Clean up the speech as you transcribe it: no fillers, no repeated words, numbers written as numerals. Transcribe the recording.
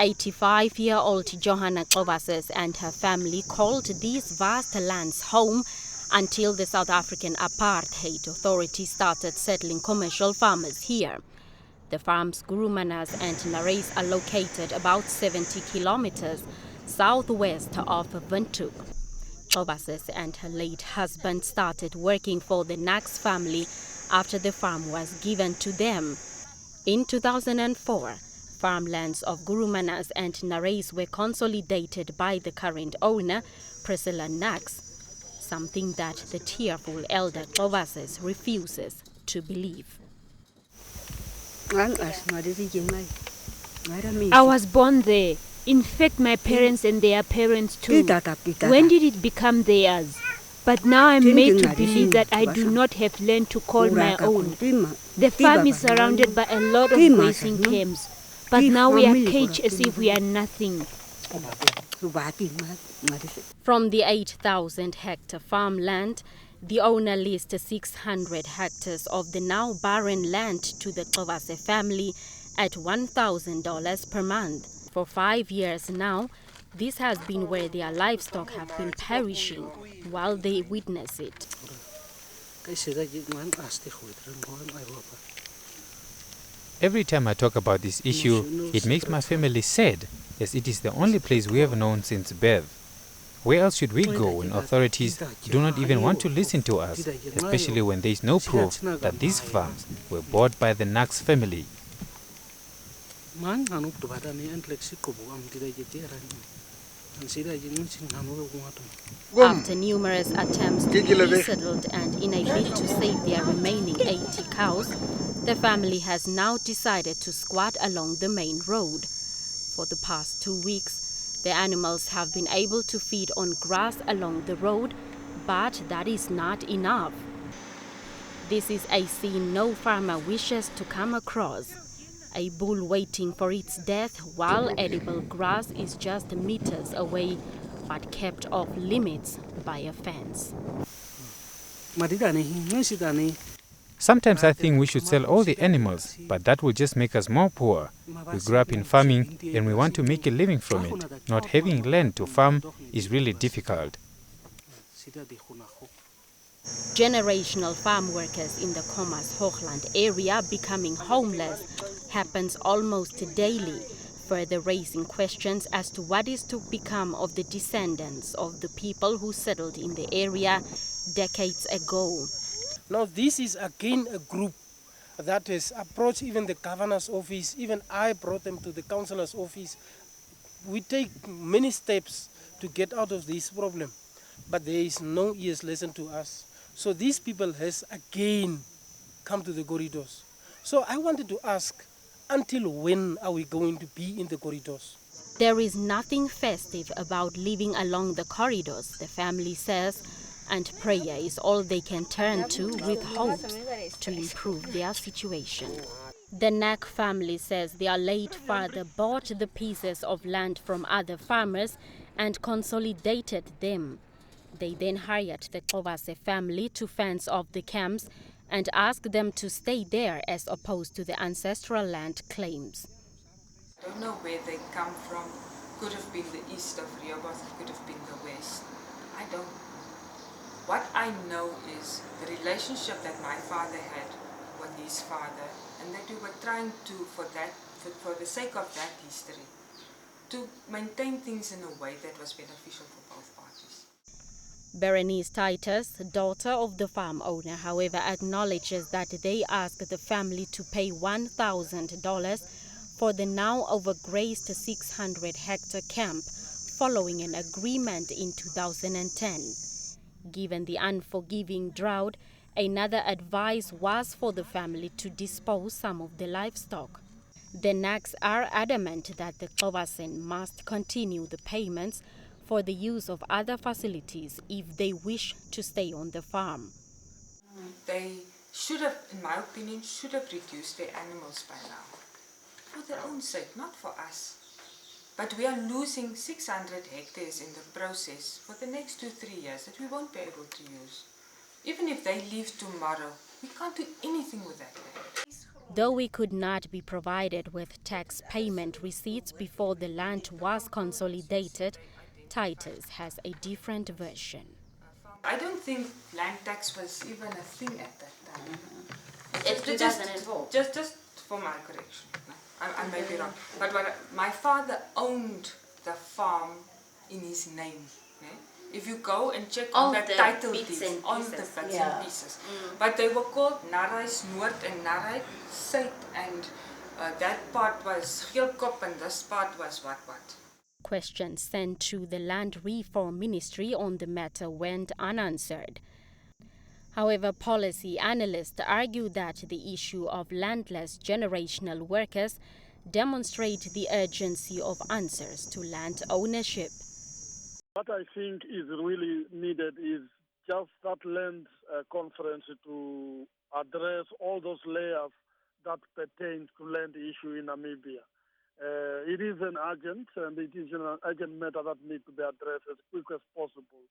85-year-old Johanna Kovasis and her family called these vast lands home until the South African Apartheid Authority started settling commercial farmers here. The farms Gurumanas and Nareys are located about 70 kilometers southwest of Windhoek. Kovasis and her late husband started working for the Nax family after the farm was given to them. In 2004, farmlands of Gurumanas and Nareys were consolidated by the current owner, Priscilla Nax, something that the tearful elder Kovasis refuses to believe. I was born there. In fact, my parents and their parents too. When did it become theirs? But now I'm made to believe that I do not have land to call my own. The farm is surrounded by a lot of grazing camps, but now we are caged as if we are nothing. From the 8,000-hectare farmland, the owner leased 600 hectares of the now barren land to the Kovase family at $1,000 per month. For 5 years now, this has been where their livestock have been perishing while they witness it. Every time I talk about this issue, it makes my family sad, as it is the only place we have known since birth. Where else should we go when authorities do not even want to listen to us, especially when there is no proof that these farms were bought by the Nax family? After numerous attempts to be resettled and in a bid to save their remaining 80 cows, the family has now decided to squat along the main road. For the past 2 weeks, the animals have been able to feed on grass along the road, but that is not enough. This is a scene no farmer wishes to come across. A bull waiting for its death while edible grass is just meters away, but kept off limits by a fence. Sometimes I think we should sell all the animals, but that will just make us more poor. We grew up in farming and we want to make a living from it. Not having land to farm is really difficult. Generational farm workers in the Khomas Hoogland area becoming homeless happens almost daily, further raising questions as to what is to become of the descendants of the people who settled in the area decades ago. Now this is again a group that has approached even the governor's office. Even I brought them to the councillor's office. We take many steps to get out of this problem, but there is no ears listen to us. So these people has again come to the corridors. So I wanted to ask, until when are we going to be in the corridors? There is nothing festive about living along the corridors, the family says, and prayer is all they can turn to with hopes to improve their situation. The Nak family says their late father bought the pieces of land from other farmers and consolidated them. They then hired the Kovase family to fence off the camps and asked them to stay there as opposed to the ancestral land claims. I don't know where they come from. Could have been the east of Rehoboth, could have been the west. I don't know. What I know is the relationship that my father had with his father, and that we were trying to, for the sake of that history, to maintain things in a way that was beneficial for both parties. Berenice Titus, daughter of the farm owner, however, acknowledges that they asked the family to pay $1,000 for the now overgrazed 600-hectare camp following an agreement in 2010. Given the unforgiving drought, another advice was for the family to dispose some of the livestock. The Naks are adamant that the Kovasen must continue the payments for the use of other facilities if they wish to stay on the farm. They should have, in my opinion, should have reduced their animals by now. For their own sake, not for us. But we are losing 600 hectares in the process for the next 2-3 years that we won't be able to use. Even if they leave tomorrow, we can't do anything with that land. Though we could not be provided with tax payment receipts before the land was consolidated, Titus has a different version. I don't think land tax was even a thing at that time. It's 2004. Just for my correction. I may be wrong. But my father owned the farm in his name. Okay? If you go and check on the title deeds, on the bits and pieces. But they were called Narais Noord and Narais Suid, and that part was Geelkop and this part was what. Questions sent to the Land Reform Ministry on the matter went unanswered. However, policy analysts argue that the issue of landless generational workers demonstrate the urgency of answers to land ownership. What I think is really needed is just that land conference to address all those layers that pertain to land issue in Namibia. It is an urgent, and it is an urgent matter that needs to be addressed as quick as possible.